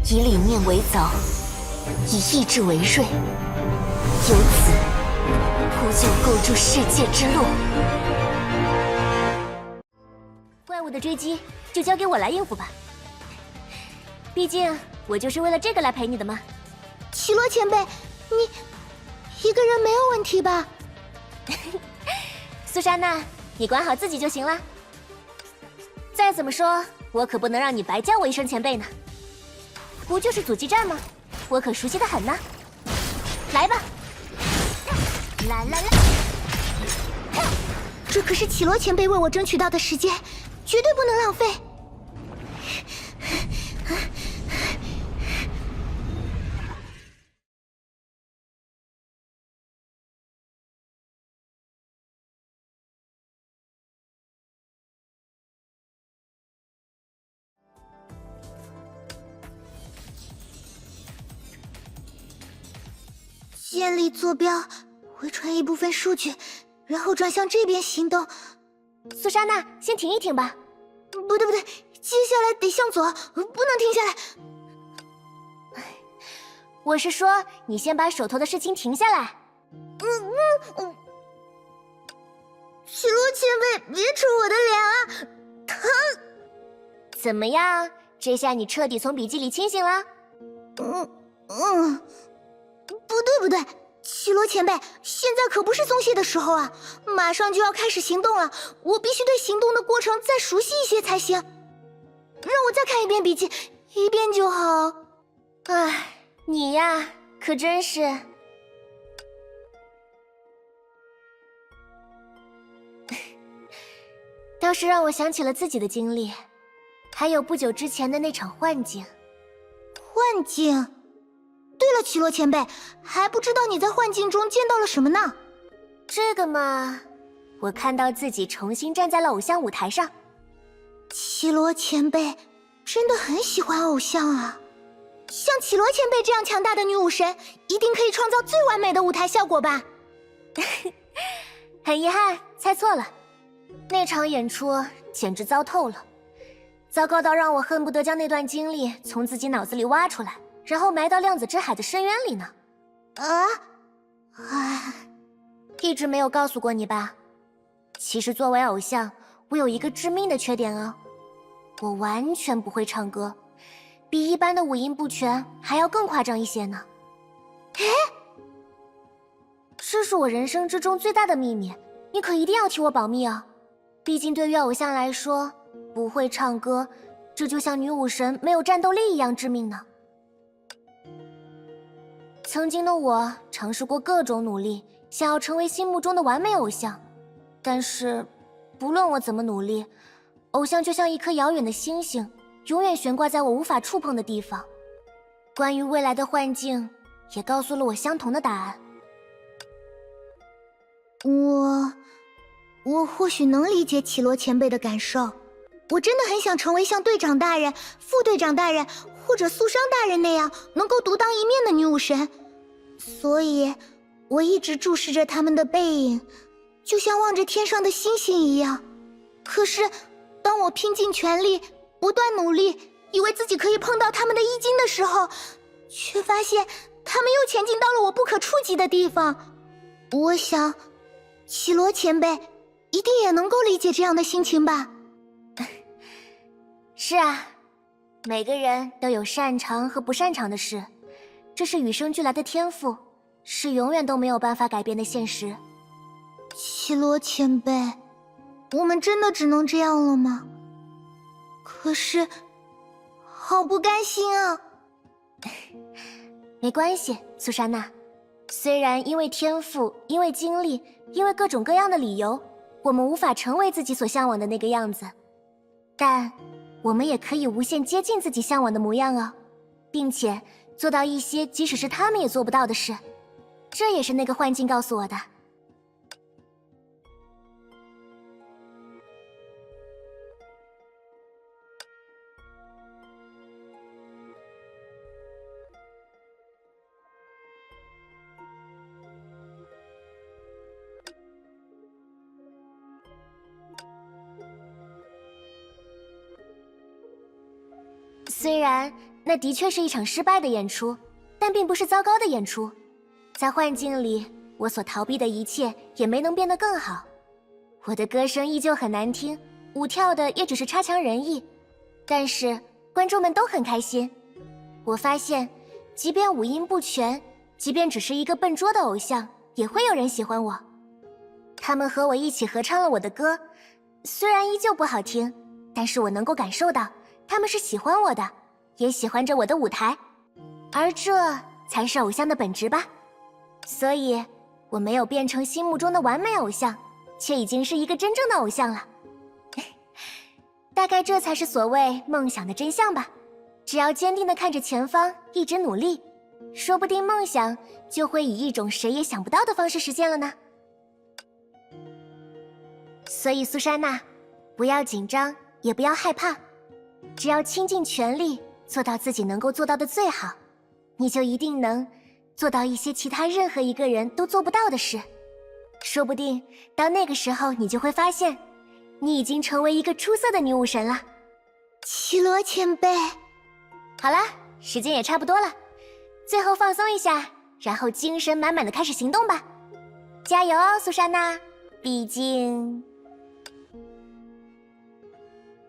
以理念为凿，以意志为锐，由此铺就构筑世界之路。怪物的追击就交给我来应付吧，毕竟我就是为了这个来陪你的嘛。绮罗前辈，你一个人没有问题吧？苏珊娜，你管好自己就行了。再怎么说，我可不能让你白叫我一声前辈呢。不就是阻击战吗？我可熟悉的很呢。来吧，来！这可是绮罗前辈为我争取到的时间，绝对不能浪费。建立坐标，回传一部分数据，然后转向这边行动。苏珊娜，先停一停吧。不对，接下来得向左，不能停下来。我是说，你先把手头的事情停下来。绮罗前辈，别戳我的脸啊，疼！怎么样？这下你彻底从笔记里清醒了？不对，绮罗前辈，现在可不是松懈的时候啊，马上就要开始行动了，我必须对行动的过程再熟悉一些才行。让我再看一遍笔记，一遍就好。唉，你呀，可真是……倒是让我想起了自己的经历，还有不久之前的那场幻境。幻境？对了，绮罗前辈，还不知道你在幻境中见到了什么呢？这个嘛，我看到自己重新站在了偶像舞台上。绮罗前辈真的很喜欢偶像啊！像绮罗前辈这样强大的女武神，一定可以创造最完美的舞台效果吧？很遗憾，猜错了。那场演出简直糟透了，糟糕到让我恨不得将那段经历从自己脑子里挖出来，然后埋到量子之海的深渊里呢。一直没有告诉过你吧？其实作为偶像，我有一个致命的缺点哦，我完全不会唱歌，比一般的五音不全还要更夸张一些呢。这是我人生之中最大的秘密，你可一定要替我保密啊！毕竟对于偶像来说，不会唱歌，这就像女武神没有战斗力一样致命呢。曾经的我尝试过各种努力，想要成为心目中的完美偶像，但是不论我怎么努力，偶像就像一颗遥远的星星，永远悬挂在我无法触碰的地方。关于未来的幻境，也告诉了我相同的答案。我或许能理解绮罗前辈的感受，我真的很想成为像队长大人、副队长大人或者素商大人那样能够独当一面的女武神，所以我一直注视着他们的背影，就像望着天上的星星一样。可是当我拼尽全力不断努力，以为自己可以碰到他们的衣襟的时候，却发现他们又前进到了我不可触及的地方。我想绮罗前辈一定也能够理解这样的心情吧。是啊，每个人都有擅长和不擅长的事，这是与生俱来的天赋，是永远都没有办法改变的现实。绮罗前辈，我们真的只能这样了吗？可是好不甘心啊。没关系，苏珊娜，虽然因为天赋，因为经历，因为各种各样的理由，我们无法成为自己所向往的那个样子，但我们也可以无限接近自己向往的模样哦，并且做到一些即使是他们也做不到的事。这也是那个幻境告诉我的。虽然那的确是一场失败的演出，但并不是糟糕的演出。在幻境里，我所逃避的一切也没能变得更好。我的歌声依旧很难听，舞跳的也只是差强人意，但是观众们都很开心。我发现，即便五音不全，即便只是一个笨拙的偶像，也会有人喜欢我。他们和我一起合唱了我的歌，虽然依旧不好听，但是我能够感受到他们是喜欢我的，也喜欢着我的舞台，而这才是偶像的本质吧。所以，我没有变成心目中的完美偶像，却已经是一个真正的偶像了。大概这才是所谓梦想的真相吧。只要坚定地看着前方，一直努力，说不定梦想就会以一种谁也想不到的方式实现了呢。所以苏珊娜，不要紧张，也不要害怕，只要倾尽全力做到自己能够做到的最好，你就一定能做到一些其他任何一个人都做不到的事。说不定到那个时候，你就会发现你已经成为一个出色的女武神了。绮罗前辈，好了，时间也差不多了，最后放松一下，然后精神满满的开始行动吧。加油哦，苏珊娜，毕竟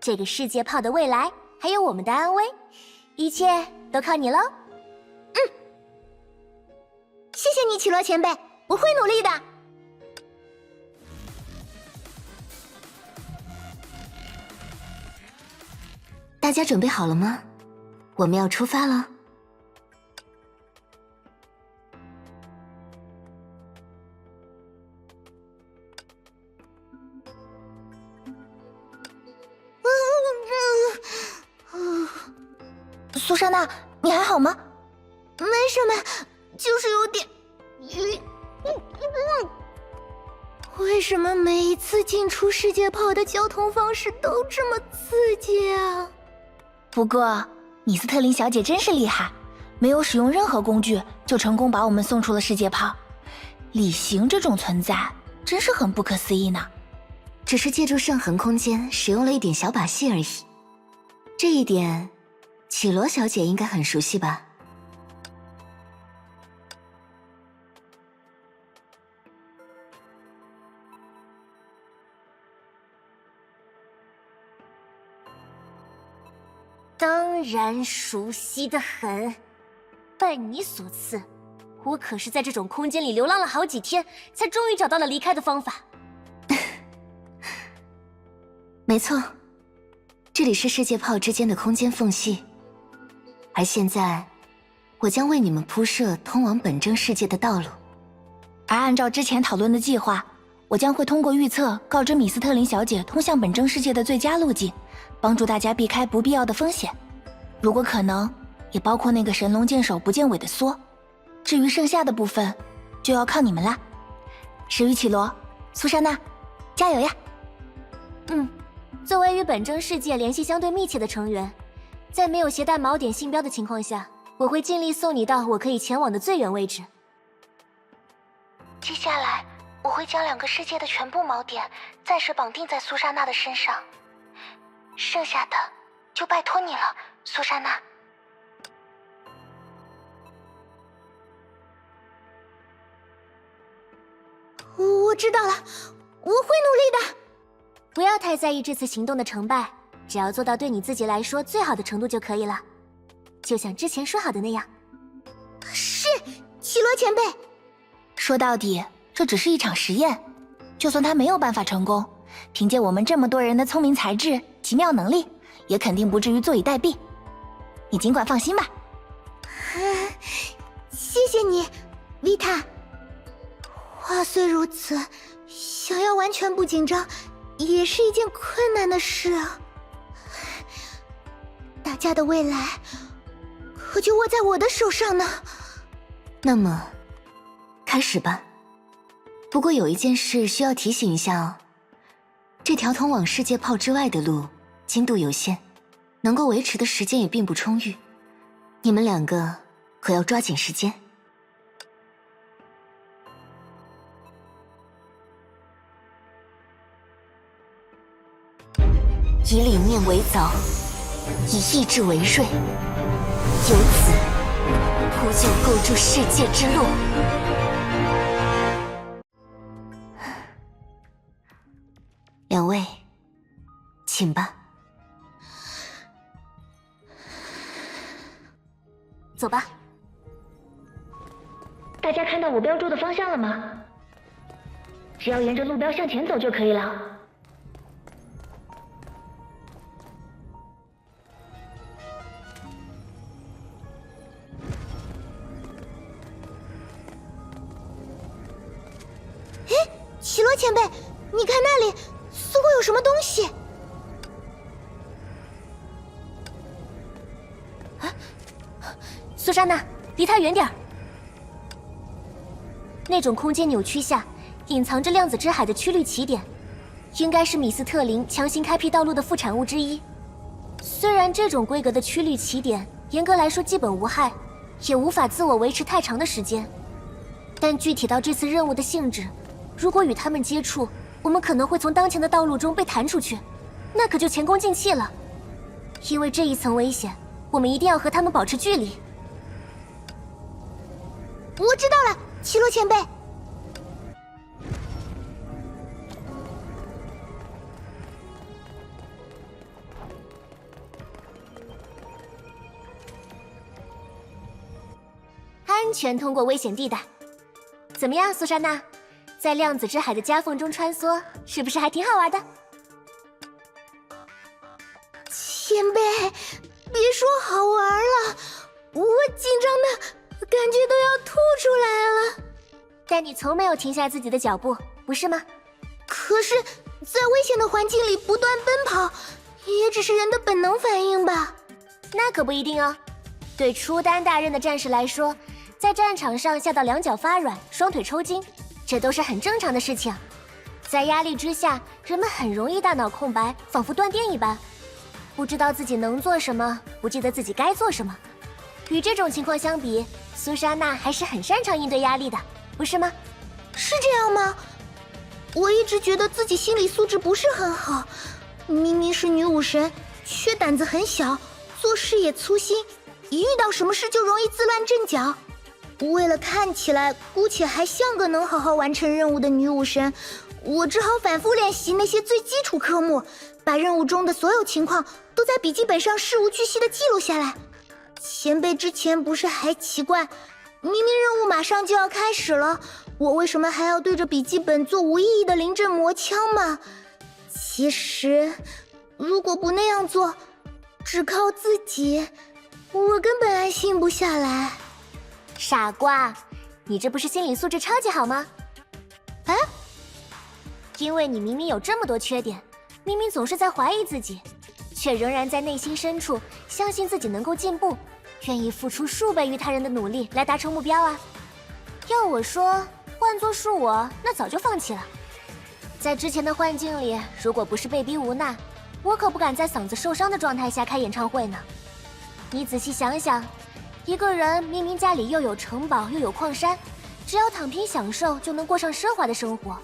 这个世界炮的未来还有我们的安危，一切都靠你喽。谢谢你，绮罗前辈，我会努力的。大家准备好了吗？我们要出发了。苏珊娜，你还好吗？没什么，就是有点晕。为什么每一次进出世界炮的交通方式都这么刺激啊？不过，米斯特林小姐真是厉害，没有使用任何工具就成功把我们送出了世界炮。李行这种存在真是很不可思议呢。只是借助圣衡空间使用了一点小把戏而已，这一点绮罗小姐应该很熟悉吧？当然熟悉的很，拜你所赐，我可是在这种空间里流浪了好几天，才终于找到了离开的方法。没错，这里是世界炮之间的空间缝隙，而现在，我将为你们铺设通往本真世界的道路。而按照之前讨论的计划，我将会通过预测告知米斯特林小姐通向本真世界的最佳路径，帮助大家避开不必要的风险。如果可能，也包括那个神龙见首不见尾的梭。至于剩下的部分，就要靠你们啦。石玉绮罗、苏珊娜，加油呀！作为与本真世界联系相对密切的成员，在没有携带锚点信标的情况下，我会尽力送你到我可以前往的最远位置。接下来，我会将2个世界的全部锚点暂时绑定在苏珊娜的身上，剩下的就拜托你了，苏珊娜。我知道了，我会努力的。不要太在意这次行动的成败，只要做到对你自己来说最好的程度就可以了。就像之前说好的那样。是，绮罗前辈。说到底，这只是一场实验，就算他没有办法成功，凭借我们这么多人的聪明才智、奇妙能力，也肯定不至于坐以待毙。你尽管放心吧。谢谢你，维塔。话虽如此，想要完全不紧张，也是一件困难的事啊。大家的未来，可就握在我的手上呢。那么，开始吧。不过有一件事需要提醒一下哦，这条通往世界炮之外的路，精度有限，能够维持的时间也并不充裕。你们2个可要抓紧时间。以理念为凿，以意志为锐，就构筑世界之路。两位，请吧。走吧。大家看到我标注的方向了吗？只要沿着路标向前走就可以了。奇罗前辈，你看那里，似乎有什么东西。苏珊娜，离他远点儿。那种空间扭曲下隐藏着量子之海的曲率起点，应该是米斯特林强行开辟道路的副产物之一。虽然这种规格的曲率起点严格来说基本无害，也无法自我维持太长的时间，但具体到这次任务的性质，如果与他们接触，我们可能会从当前的道路中被弹出去，那可就前功尽弃了。因为这一层危险，我们一定要和他们保持距离。我知道了，奇罗前辈。安全通过危险地带，怎么样，苏珊娜？在量子之海的夹缝中穿梭，是不是还挺好玩的？前辈，别说好玩了，我紧张的感觉都要吐出来了。但你从没有停下自己的脚步，不是吗？可是，在危险的环境里不断奔跑，也只是人的本能反应吧？那可不一定哦。对初丹大人的战士来说，在战场上吓到两脚发软、双腿抽筋，这都是很正常的事情。在压力之下，人们很容易大脑空白，仿佛断电一般，不知道自己能做什么，不记得自己该做什么。与这种情况相比，苏珊娜还是很擅长应对压力的，不是吗？是这样吗？我一直觉得自己心理素质不是很好，明明是女武神，却胆子很小，做事也粗心，一遇到什么事就容易自乱阵脚。为了看起来姑且还像个能好好完成任务的女武神，我只好反复练习那些最基础科目，把任务中的所有情况都在笔记本上事无巨细地记录下来。前辈之前不是还奇怪，明明任务马上就要开始了，我为什么还要对着笔记本做无意义的临阵磨枪吗？其实，如果不那样做，只靠自己，我根本安心不下来。傻瓜，你这不是心理素质超级好吗？哎，因为你明明有这么多缺点，明明总是在怀疑自己，却仍然在内心深处相信自己能够进步，愿意付出数倍于他人的努力来达成目标啊！要我说，换作是我，那早就放弃了。在之前的幻境里，如果不是被逼无奈，我可不敢在嗓子受伤的状态下开演唱会呢。你仔细想想，一个人明明家里又有城堡又有矿山，只要躺平享受就能过上奢华的生活，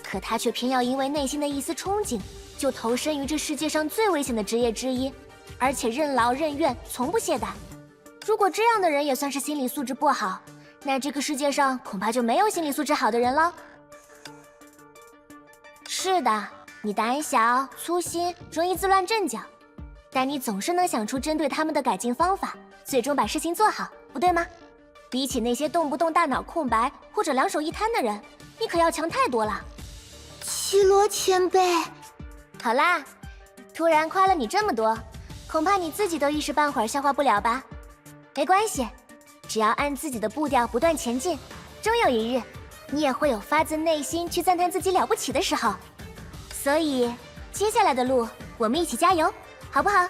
可他却偏要因为内心的一丝憧憬，就投身于这世界上最危险的职业之一，而且任劳任怨，从不懈怠。如果这样的人也算是心理素质不好，那这个世界上恐怕就没有心理素质好的人了。是的，你胆小、粗心，容易自乱阵脚，但你总是能想出针对他们的改进方法，最终把事情做好，不对吗？比起那些动不动大脑空白或者两手一摊的人，你可要强太多了。奇罗前辈，好啦，突然夸了你这么多，恐怕你自己都一时半会儿消化不了吧？没关系，只要按自己的步调不断前进，终有一日，你也会有发自内心去赞叹自己了不起的时候。所以，接下来的路，我们一起加油，好不好？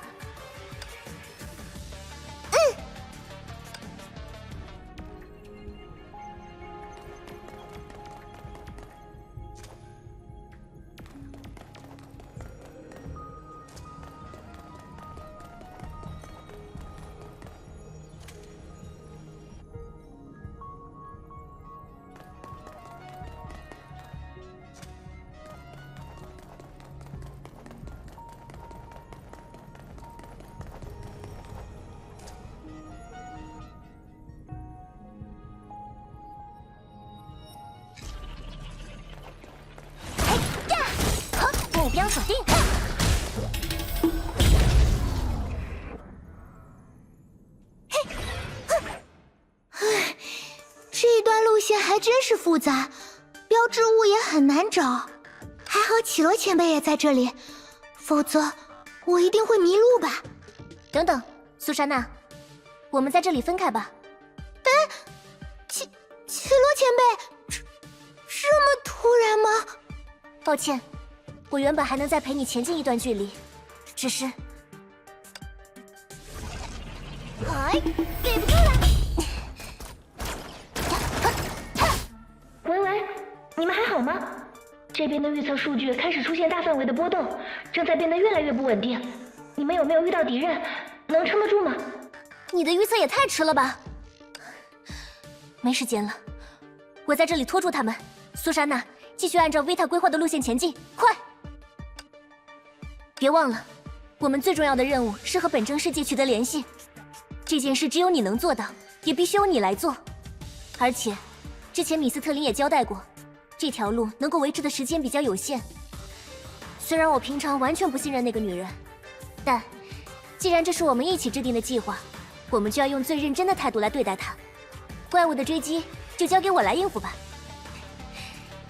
线还真是复杂，标志物也很难找。还好绮罗前辈也在这里，否则我一定会迷路吧。等等，苏珊娜，我们在这里分开吧。绮罗前辈，这么突然吗？抱歉，我原本还能再陪你前进一段距离，只是……哎，给不住了！喂，你们还好吗？这边的预测数据开始出现大范围的波动，正在变得越来越不稳定。你们有没有遇到敌人？能撑得住吗？你的预测也太迟了吧！没时间了，我在这里拖住他们。苏珊娜，继续按照维塔规划的路线前进，快！别忘了，我们最重要的任务是和本征世界取得联系。这件事只有你能做到，也必须由你来做。而且，之前米斯特林也交代过，这条路能够维持的时间比较有限。虽然我平常完全不信任那个女人，但既然这是我们一起制定的计划，我们就要用最认真的态度来对待她。怪物的追击就交给我来应付吧，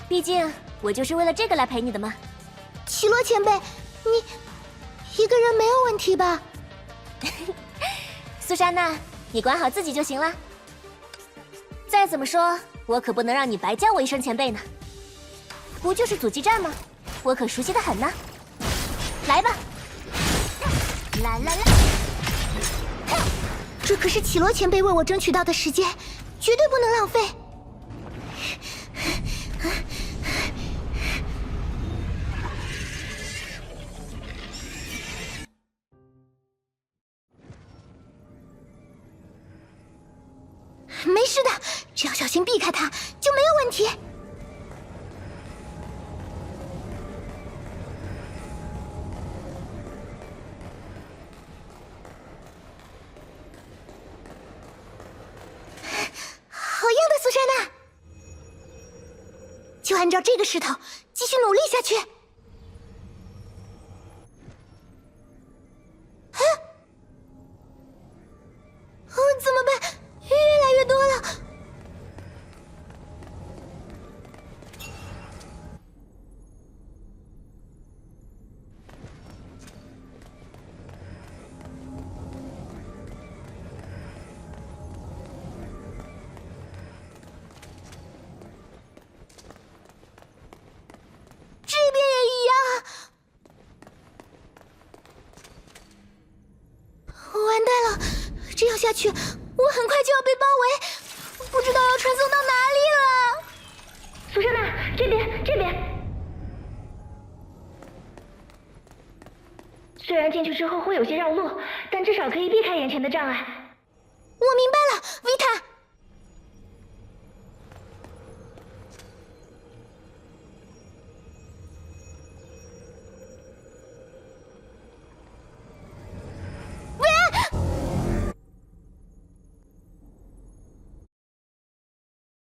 毕竟我就是为了这个来陪你的嘛。绮罗前辈，你一个人没有问题吧？苏珊娜，你管好自己就行了。再怎么说，我可不能让你白叫我一声前辈呢。不就是阻击战吗？我可熟悉的很呢。来吧！啦啦啦！这可是绮罗前辈为我争取到的时间，绝对不能浪费。没事的，只要小心避开他，就没有问题。好样的，苏珊娜！就按照这个势头，继续努力下去。怎么办？越来越多了。这边也一样。完蛋了，这样下去，我很快就要被包围，不知道要传送到哪里了。苏珊娜，这边。虽然进去之后会有些绕路，但至少可以避开眼前的障碍。我明白